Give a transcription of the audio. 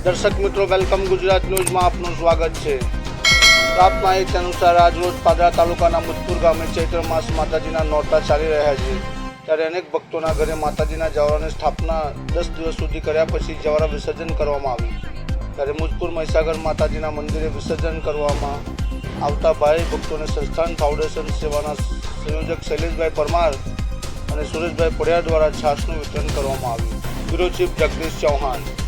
દર્શક મિત્રો, વેલકમ ગુજરાત ન્યૂઝમાં આપનું સ્વાગત છે। પ્રાપ્ત માહિતી અનુસાર આજરોજ પાદરા તાલુકાના મુજપુર ગામે ચૈત્ર માસ માતાજીના નોરતા ચાલી રહ્યા છે, ત્યારે અનેક ભક્તોના ઘરે માતાજીના જવારાની સ્થાપના 10 દિવસ સુધી કર્યા પછી જવારા વિસર્જન કરવામાં આવ્યું। ત્યારે મુજપુર મહીસાગર માતાજીના મંદિરે વિસર્જન કરવામાં આવતા ભાઈ ભક્તોને સંસ્થાન ફાઉન્ડેશન સેવાના સંયોજક શૈલેષભાઈ પરમાર અને સુરેશભાઈ પડિયાર દ્વારા છાશનું વિતરણ કરવામાં આવ્યું। Bureau chief Jagdish Chauhan.